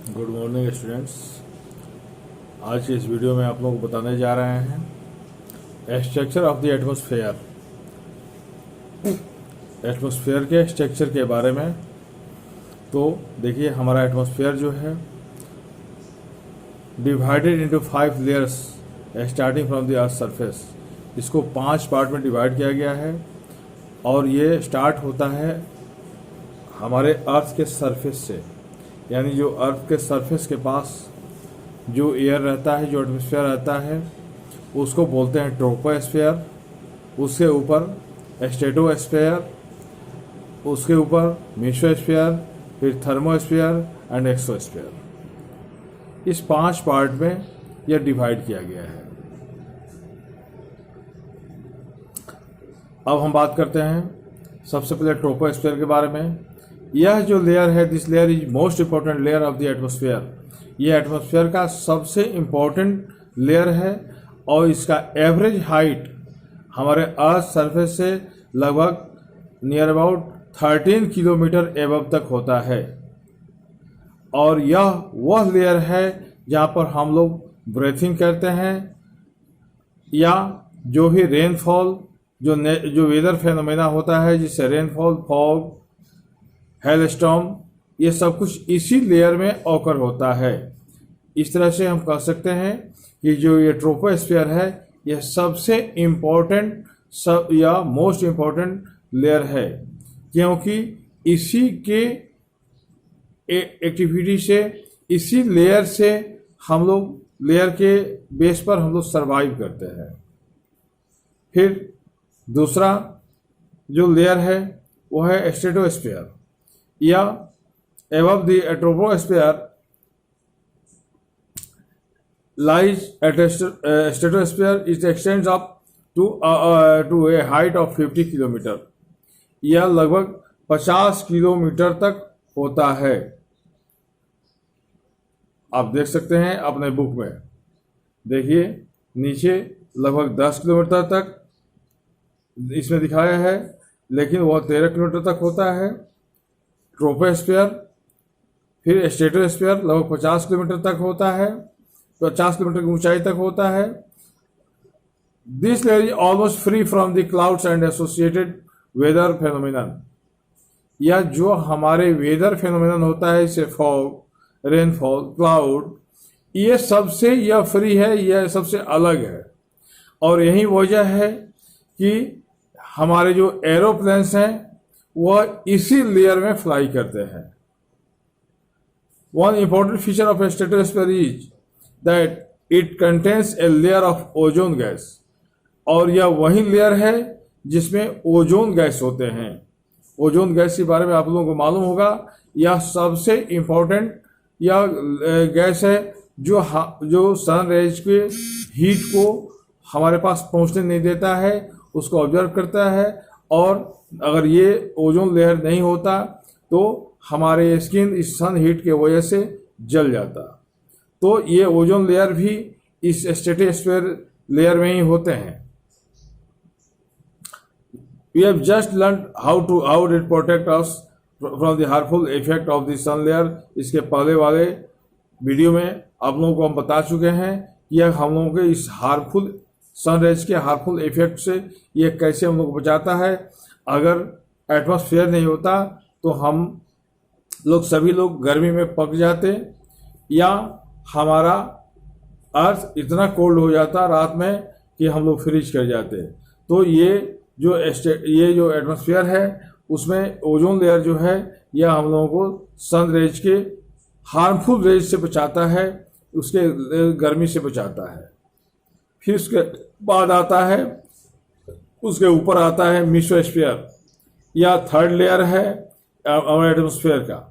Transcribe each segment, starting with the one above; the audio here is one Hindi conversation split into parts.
Good morning students. आज की इस वीडियो में आप लोगों को बताने जा रहे हैं structure of the atmosphere. Atmosphere के स्ट्रक्चर के बारे में। तो देखिए, हमारा एटमॉस्फेयर जो है divided into 5 layers starting from the earth surface. इसको 5 पार्ट में डिवाइड किया गया है और ये स्टार्ट होता है हमारे अर्थ के सरफेस से, यानी जो अर्थ के सरफेस के पास जो एयर रहता है, जो एटमॉस्फेयर रहता है, उसको बोलते हैं ट्रोपोस्फेयर। उसके ऊपर स्ट्रेटोस्फेयर, उसके ऊपर मेसोस्फेयर, फिर थर्मोस्फेयर एंड एक्सोस्फेयर। इस 5 पार्ट में यह डिवाइड किया गया है। अब हम बात करते हैं सबसे पहले ट्रोपोस्फेयर के बारे में। यह जो लेयर है, this layer is most important layer of the atmosphere. यह एटमॉस्फेयर का सबसे इम्पोर्टेंट लेयर है और इसका एवरेज हाइट हमारे अर्थ सरफेस से लगभग नियर अबाउट 13 किलोमीटर एबव तक होता है। और यह वह लेयर है जहाँ पर हम लोग ब्रीथिंग करते हैं, या जो भी रेनफॉल, जो वेदर फेनोमेना होता है, जिससे रेनफॉल, फॉग, हेलस्टॉर्म, ये सब कुछ इसी लेयर में ऑकर होता है। इस तरह से हम कह सकते हैं कि जो ये ट्रोपोस्फेयर है, यह सबसे इम्पोर्टेंट या मोस्ट इम्पोर्टेंट लेयर है, क्योंकि इसी के एक्टिविटी से, इसी लेयर से हम लोग, लेयर के बेस पर हम लोग सर्वाइव करते हैं। फिर दूसरा जो लेयर है वो है स्ट्रेटोस्फेयर, या above the troposphere lies at stratosphere. It extends up to a height of 50 kilometre. यह लगभग 50 किलोमीटर तक होता है। आप देख सकते हैं अपने बुक में, देखिए नीचे लगभग 10 किलोमीटर तक इसमें दिखाया है, लेकिन वह 13 किलोमीटर तक होता है ट्रोपोस्फेयर। फिर स्ट्रेटोस्फेयर लगभग 50 किलोमीटर तक होता है, 50 किलोमीटर की ऊंचाई तक होता है। This layer is almost free from the clouds and associated weather phenomenon. यह जो हमारे वेदर फेनोमेनन होता है, जैसे फॉग, रेनफॉल, क्लाउड, ये सबसे यह फ्री है, यह सबसे अलग है। और यही वजह है कि हमारे जो एरोप्लेन्स हैं वह इसी लेयर में फ्लाई करते हैं। One important feature of stratosphere is that it contains a layer of ozone gas. और यह वही लेयर है जिसमें ओजोन गैस होते हैं। ओजोन गैस के बारे में आप लोगों को मालूम होगा, यह सबसे इम्पोर्टेंट यह गैस है जो सन रेज के हीट को हमारे पास पहुंचने नहीं देता है, उसको ऑब्जर्व करता है। और अगर ये ओजोन लेयर नहीं होता तो हमारे स्किन इस सन हीट के वजह से जल जाता। तो ये ओजोन लेयर भी इस स्ट्रेटोस्फीयर लेयर में ही होते हैं। We have just learned how it protect us from the harmful effect of the sun layer। इसके पहले वाले वीडियो में आप लोगों को हम बता चुके हैं कि यह हम लोगों के इस हार्मफुल सन रेज के हार्मफुल इफेक्ट से ये कैसे हम लोग को बचाता है। अगर एटमॉस्फेयर नहीं होता तो हम लोग सभी लोग गर्मी में पक जाते, या हमारा अर्थ इतना कोल्ड हो जाता रात में कि हम लोग फ्रीज कर जाते। तो ये जो एटमॉस्फेयर है, उसमें ओजोन लेयर जो है, यह हम लोगों को सन रेज के हार्मफुल रेज से बचाता है, उसके गर्मी से बचाता है। फिर उसके बाद आता है, उसके ऊपर आता है मेसोस्फीयर, या थर्ड लेयर है एटमॉस्फेयर का।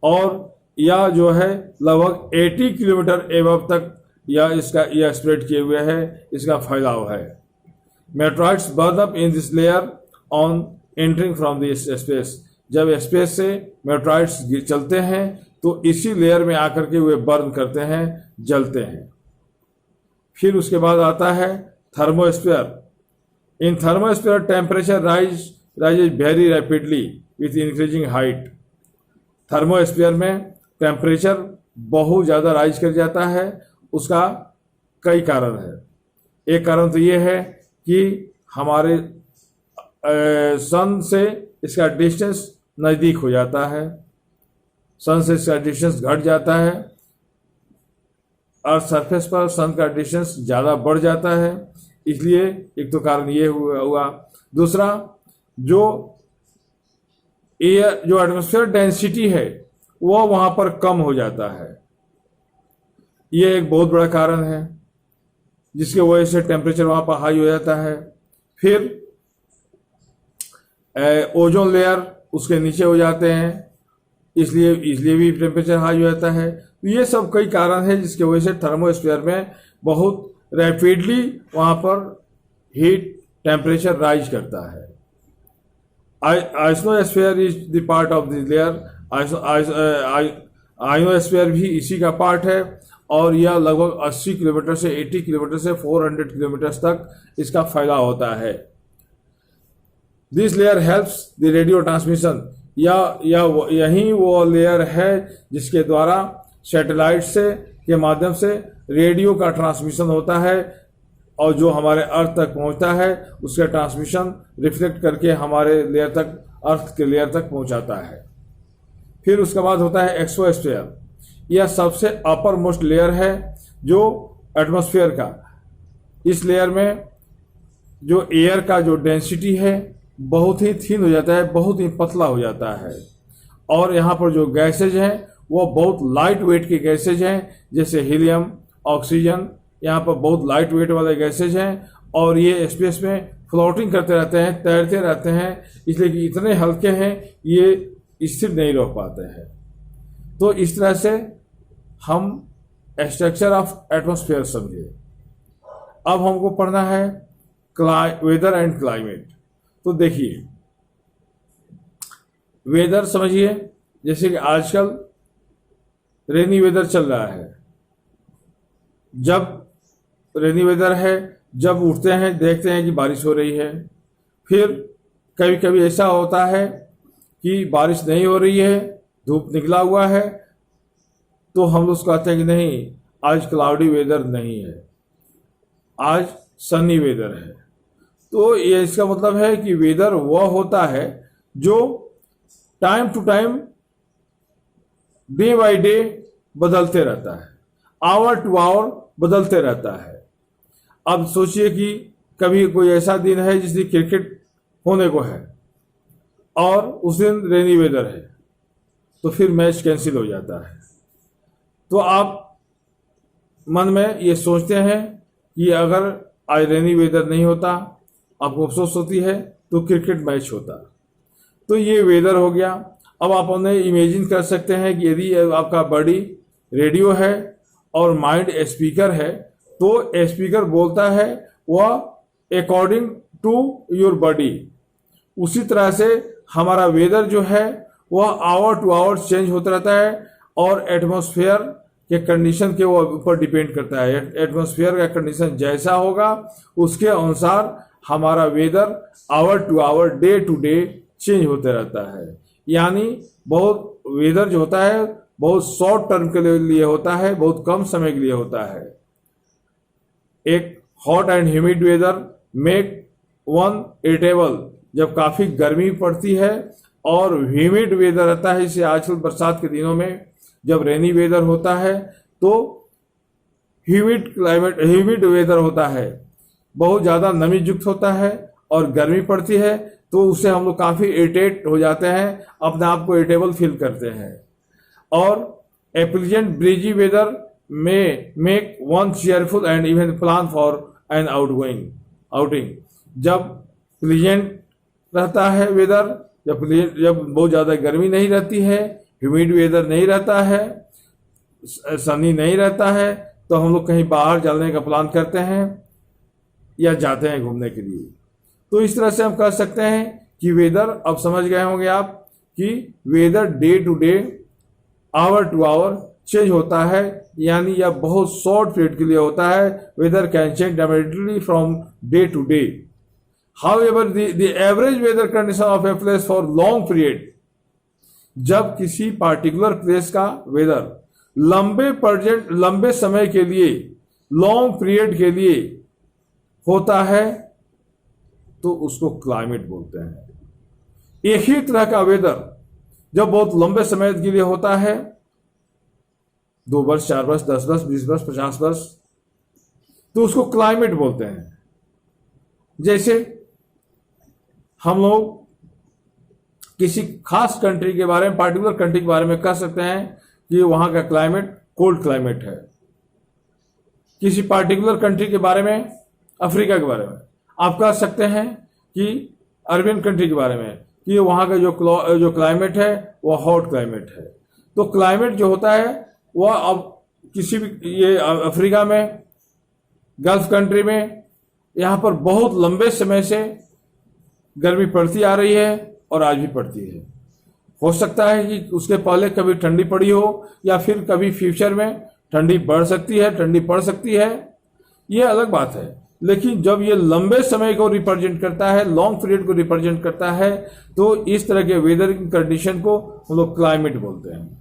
और यह जो है लगभग 80 किलोमीटर एबव तक यह स्प्रेड किए हुए है, इसका फैलाव है। Meteoroids burn up in this layer on entering from this space. जब स्पेस से मेट्रॉइड्स चलते हैं तो इसी लेयर में आकर के वे बर्न करते हैं, जलते हैं। फिर उसके बाद आता है thermosphere. In thermosphere temperature rises very rapidly with increasing height. Thermosphere में टेम्परेचर बहुत ज़्यादा राइज कर जाता है, उसका कई कारण है। एक कारण तो ये है कि हमारे सन से इसका डिस्टेंस नज़दीक हो जाता है, सन से इसका डिस्टेंस घट जाता है, अर्थ सरफेस पर सन का डिस्टेंस ज़्यादा बढ़ जाता है, इसलिए एक तो कारण ये हुआ। दूसरा, जो एटमॉस्फेयर डेंसिटी है वो वहाँ पर कम हो जाता है, ये एक बहुत बड़ा कारण है जिसकी वजह से टेम्परेचर वहाँ पर हाई हो जाता है। फिर ओजोन लेयर उसके नीचे हो जाते हैं, इसलिए भी टेम्परेचर हाई हो जाता है। तो ये सब कई कारण है जिसकी वजह से थर्मोस्फीयर में बहुत रैपिडली वहाँ पर हीट टेम्परेचर राइज करता है। Ionosphere is the part of this layer, ionosphere भी इसी का पार्ट है, और यह लगभग 80 किलोमीटर से 80 किलोमीटर से 400 किलोमीटर तक इसका फैलाव होता है। This layer helps the radio transmission, यही वो लेयर है जिसके द्वारा सैटेलाइट से के माध्यम से रेडियो का ट्रांसमिशन होता है, और जो हमारे अर्थ तक पहुंचता है उसका ट्रांसमिशन रिफ्लेक्ट करके हमारे लेयर तक, अर्थ के लेयर तक पहुंचाता है। फिर उसके बाद होता है एक्सोस्फीयर, यह सबसे अपर मोस्ट लेयर है जो एटमॉस्फेयर का। इस लेयर में जो एयर का जो डेंसिटी है बहुत ही थिन हो जाता है, बहुत ही पतला हो जाता है, और यहाँ पर जो गैसेज हैं वो बहुत लाइट वेट के गैसेज हैं, जैसे हीलियम, ऑक्सीजन, यहाँ पर बहुत लाइट वेट वाले गैसेज हैं, और ये स्पेस में फ्लोटिंग करते रहते हैं, तैरते रहते हैं, इसलिए कि इतने हल्के हैं ये स्थिर नहीं रह पाते हैं। तो इस तरह से हम स्ट्रक्चर ऑफ एटमॉस्फेयर समझे। अब हमको पढ़ना है वेदर एंड क्लाइमेट। तो देखिए, वेदर समझिए, जैसे कि आजकल रेनी वेदर चल रहा है। जब रेनी वेदर है, जब उठते हैं देखते हैं कि बारिश हो रही है, फिर कभी कभी ऐसा होता है कि बारिश नहीं हो रही है, धूप निकला हुआ है, तो हम लोग कहते हैं कि नहीं, आज क्लाउडी वेदर नहीं है, आज सनी वेदर है। तो ये इसका मतलब है कि वेदर वह होता है जो time to time, day by day बदलते रहता है, आवर टू आवर बदलते रहता है। अब सोचिए कि कभी कोई ऐसा दिन है जिस दिन क्रिकेट होने को है और उस दिन रेनी वेदर है, तो फिर मैच कैंसिल हो जाता है। तो आप मन में ये सोचते हैं कि अगर आज रेनी वेदर नहीं होता, आपको अफसोस होती है, तो क्रिकेट मैच होता। तो ये वेदर हो गया। अब आप उन्हें इमेजिन कर सकते हैं कि यदि आपका बॉडी रेडियो है और माइंड स्पीकर है, तो स्पीकर बोलता है वह अकॉर्डिंग टू योर बॉडी। उसी तरह से हमारा वेदर जो है वह आवर टू आवर चेंज होता रहता है, और एटमॉस्फेयर के कंडीशन के वो ऊपर डिपेंड करता है। एटमॉस्फेयर का कंडीशन जैसा होगा उसके अनुसार हमारा weather hour to hour, day to day change होते रहता है। यानी बहुत वेदर जो होता है बहुत शॉर्ट टर्म के लिए होता है, बहुत कम समय के लिए होता है। एक hot and humid weather make one irritable, जब काफी गर्मी पड़ती है, और ह्यूमिड वेदर रहता है, इसे आजकल बरसात के दिनों में जब रेनी वेदर होता है तो ह्यूमिड वेदर होता है, बहुत ज़्यादा नमी युक्त होता है और गर्मी पड़ती है, तो उससे हम लोग काफ़ी इरिटेट हो जाते हैं, अपने आप को इरिटेबल फील करते हैं। और ए प्लीजेंट ब्रीजी वेदर में make one cheerful and even plan for an outing. जब प्लीजेंट रहता है वेदर, जब बहुत ज़्यादा गर्मी नहीं रहती है, ह्यूमिड वेदर नहीं रहता है, सनी नहीं रहता है, तो हम लोग कहीं बाहर जाने का प्लान करते हैं या जाते हैं घूमने के लिए। तो इस तरह से हम कह सकते हैं कि वेदर, अब समझ गए होंगे आप कि weather day to day, hour to hour change होता है, यानी यह बहुत शॉर्ट पीरियड के लिए होता है। Weather can change dramatically from day to day. However the average weather condition of a place for long period, जब किसी पार्टिकुलर प्लेस का वेदर लंबे समय के लिए, लॉन्ग पीरियड के लिए होता है तो उसको क्लाइमेट बोलते हैं। एक ही तरह का वेदर जब बहुत लंबे समय के लिए होता है, 2 वर्ष, 4 वर्ष, 10 वर्ष, 20 वर्ष, 50 वर्ष, तो उसको क्लाइमेट बोलते हैं। जैसे हम लोग किसी खास कंट्री के बारे में, पार्टिकुलर कंट्री के बारे में कह सकते हैं कि वहां का क्लाइमेट कोल्ड क्लाइमेट है। किसी पार्टिकुलर कंट्री के बारे में, अफ्रीका के बारे में आप कह सकते हैं कि अरबियन कंट्री के बारे में कि वहां का जो क्लाइमेट है वह हॉट क्लाइमेट है। तो क्लाइमेट जो होता है वह अब किसी भी, ये अफ्रीका में, गल्फ कंट्री में, यहाँ पर बहुत लंबे समय से गर्मी पड़ती आ रही है और आज भी पड़ती है। हो सकता है कि उसके पहले कभी ठंडी पड़ी हो या फिर कभी फ्यूचर में ठंडी बढ़ सकती है, ठंडी पड़ सकती है, ये अलग बात है। लेकिन जब ये लंबे समय को रिप्रेजेंट करता है, लॉन्ग पीरियड को रिप्रेजेंट करता है, तो इस तरह के वेदर कंडीशन को हम लोग क्लाइमेट बोलते हैं।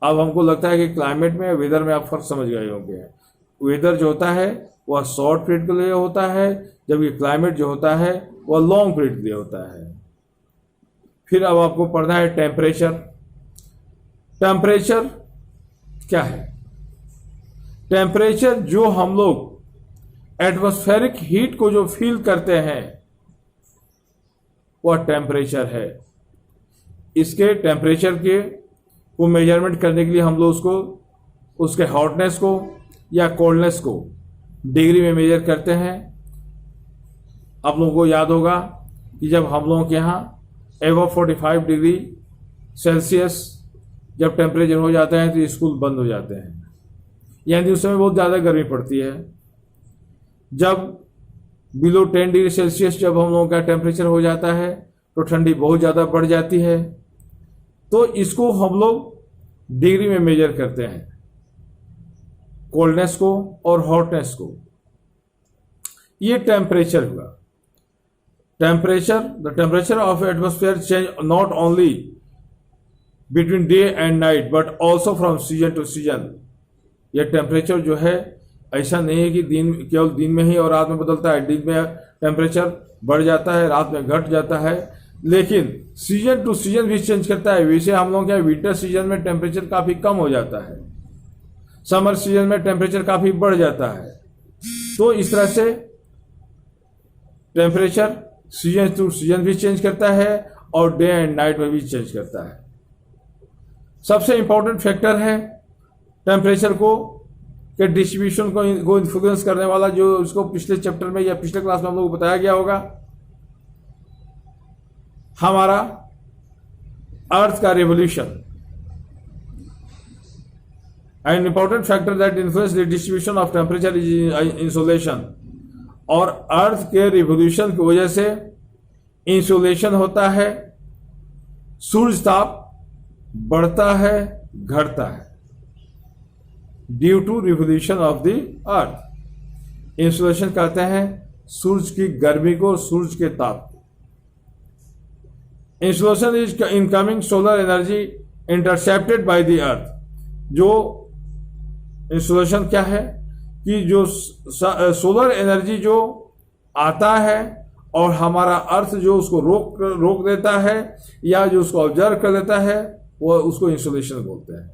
अब हमको लगता है कि क्लाइमेट में, वेदर में आप फर्क समझ गए होंगे। वेदर जो होता है वह शॉर्ट पीरियड के लिए होता है, जबकि क्लाइमेट जो होता है वह लॉन्ग पीरियड के लिए होता है। फिर अब आपको पढ़ना है टेम्परेचर। टेम्परेचर क्या है? टेम्परेचर जो हम लोग एटमॉस्फेरिक हीट को जो फील करते हैं वह टेम्परेचर है। इसके टेम्परेचर के को मेजरमेंट करने के लिए हम लोग उसको, उसके हॉटनेस को या कोल्डनेस को डिग्री में मेजर करते हैं। आप लोगों को याद होगा कि जब हम लोगों के यहाँ एबव 45 डिग्री सेल्सियस जब टेम्परेचर हो जाता है तो स्कूल बंद हो जाते हैं, यानी उस समय बहुत ज़्यादा गर्मी पड़ती है। जब बिलो 10 डिग्री सेल्सियस जब हम लोगों का टेम्परेचर हो जाता है तो ठंडी बहुत ज़्यादा बढ़ जाती है। तो इसको हम लोग डिग्री में मेजर करते हैं, कोल्डनेस को और हॉटनेस को। ये टेम्परेचर हुआ। Temperature, the temperature of atmosphere change not only between day and night but also from season two season. यह टेम्परेचर जो है ऐसा नहीं है कि केवल दिन में ही और रात में बदलता है। दिन में टेम्परेचर बढ़ जाता है, रात में घट जाता है, लेकिन सीजन टू सीजन भी चेंज करता है। वैसे हम लोग क्या, विंटर सीजन में टेम्परेचर काफी कम हो जाता है, समर सीजन में टेम्परेचर काफी बढ़ जाता है। तो इस तरह से टेम्परेचर सीजन टू सीजन भी चेंज करता है और डे एंड नाइट में भी चेंज करता है। सबसे इंपॉर्टेंट फैक्टर है टेम्परेचर को के डिस्ट्रीब्यूशन को इन्फ्लुएंस करने वाला, जो उसको पिछले चैप्टर में या पिछले क्लास में हम लोग को बताया गया होगा, हमारा अर्थ का revolution. An important factor that influence the distribution of temperature is insolation। और अर्थ के रिवोल्यूशन की वजह से इंसुलेशन होता है, सूर्य ताप बढ़ता है, घटता है, due to revolution of the earth. Insolation कहते हैं सूर्य की गर्मी को, सूर्य के ताप को। Insolation is incoming solar energy intercepted by the earth. जो इंसुलेशन क्या है कि जो सोलर एनर्जी जो आता है और हमारा अर्थ जो उसको रोक देता है या जो उसको ऑब्जर्व कर लेता है, वो उसको इंसुलेशन बोलते हैं।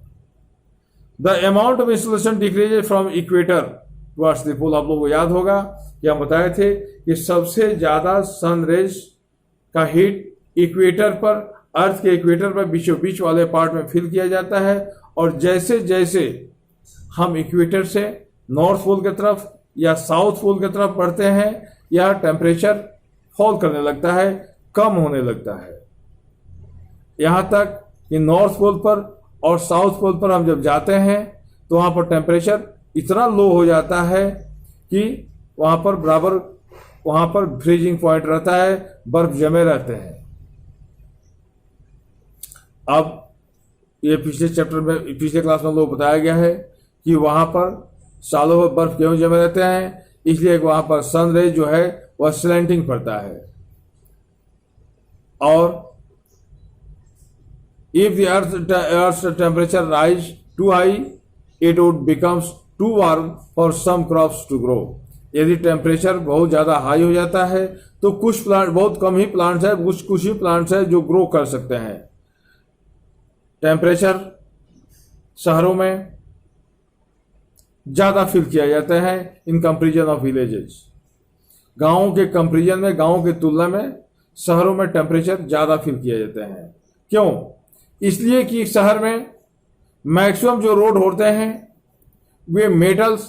The amount of insolation decrease from equator towards the pole. आप लोगों को याद होगा कि हम बताए थे कि सबसे ज्यादा सन रेज का हीट इक्वेटर पर, अर्थ के इक्वेटर पर बीचों बीच वाले पार्ट में फील किया जाता है। और जैसे जैसे हम इक्वेटर से नॉर्थ पोल की तरफ या साउथ पोल की तरफ बढ़ते हैं, यह टेम्परेचर फॉल करने लगता है, कम होने लगता है। यहां तक कि नॉर्थ पोल पर और साउथ पोल पर हम जब जाते हैं तो वहां पर टेम्परेचर इतना लो हो जाता है कि वहां पर बराबर, वहां पर फ्रीजिंग पॉइंट रहता है, बर्फ जमे रहते हैं। अब ये पिछले चैप्टर में, पिछले क्लास में लोग बताया गया है कि वहां पर सालों भर बर्फ क्यों जमे रहते हैं, इसलिए वहां पर सन रेज जो है वह स्लैंटिंग पड़ता है। और If the earth's temperature rise too high, it would becomes too warm for some crops to grow. यदि टेम्परेचर बहुत ज़्यादा हाई हो जाता है तो कुछ प्लांट, बहुत कम ही प्लांट्स है, कुछ ही प्लांट्स है जो ग्रो कर सकते हैं। टेम्परेचर शहरों में ज़्यादा फील किया जाता है इन कंपेरिजन ऑफ विलेजेस। गाँवों के कंपेरिजन में, गाँवों की तुलना में शहरों में टेम्परेचर ज़्यादा फील किया जाता है। क्यों? इसलिए कि शहर में मैक्सिमम जो रोड होते हैं वे मेटल्स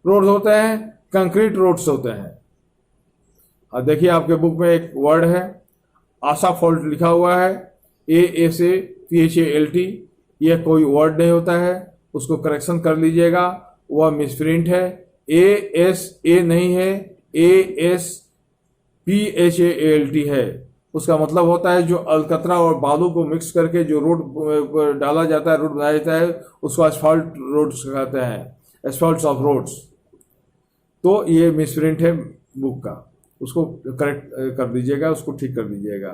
रोड होते हैं, कंक्रीट रोड्स होते हैं। अब देखिए आपके बुक में एक वर्ड है आसाफॉल्ट लिखा हुआ है, ASAPHALT। यह कोई वर्ड नहीं होता है, उसको करेक्शन कर लीजिएगा, वह मिसप्रिंट है। ASA नहीं है, ASPHALT है। उसका मतलब होता है जो अलकतरा और बालू को मिक्स करके जो रोड डाला जाता है, रोड बनाया जाता है, उसको एस्फाल्ट रोड्स कहते हैं, एस्फाल्ट ऑफ रोड्स। तो ये मिसप्रिंट है बुक का, उसको करेक्ट कर दीजिएगा, उसको ठीक कर दीजिएगा।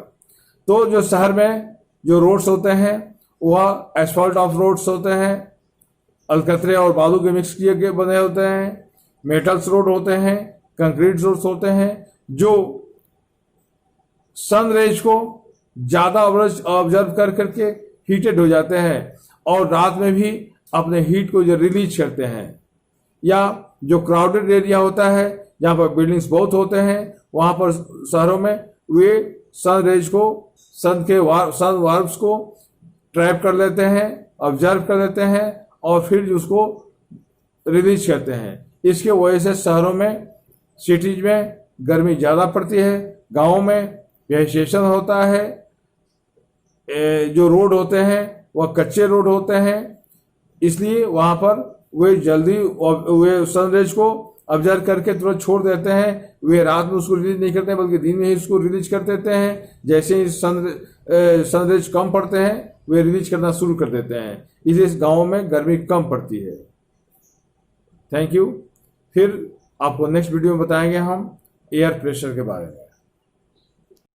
तो जो शहर में जो रोड्स होते हैं वह एस्फाल्ट ऑफ रोड्स होते हैं, अलकतरे और बालू के मिक्स किए के बने होते हैं, मेटल्स रोड होते हैं, कंक्रीट रोड्स होते हैं, जो सन रेज को ज़्यादा ऑब्जर्व कर करके हीटेड हो जाते हैं और रात में भी अपने हीट को जो रिलीज करते हैं। या जो क्राउडेड एरिया होता है जहाँ पर बिल्डिंग्स बहुत होते हैं, वहाँ पर शहरों में वे सन रेज को, सन वार्प्स को ट्रैप कर लेते हैं, ऑब्जर्व कर लेते हैं और फिर उसको रिलीज करते हैं। इसके वजह से शहरों में, सिटीज में गर्मी ज़्यादा पड़ती है, गाँवों में वेजिटेशन होता है, जो रोड होते हैं वह कच्चे रोड होते हैं, इसलिए वहाँ पर वे जल्दी वे सनरेज को ऑब्जर्व करके तुरंत छोड़ देते हैं। वे रात में उसको रिलीज नहीं करते हैं बल्कि दिन में ही उसको रिलीज कर देते हैं। जैसे ही सनरेज कम पड़ते हैं वे रिलीज करना शुरू कर देते हैं, इसलिए इस गाँव में गर्मी कम पड़ती है। Thank you. फिर आपको नेक्स्ट वीडियो में बताएंगे हम एयर प्रेशर के बारे में।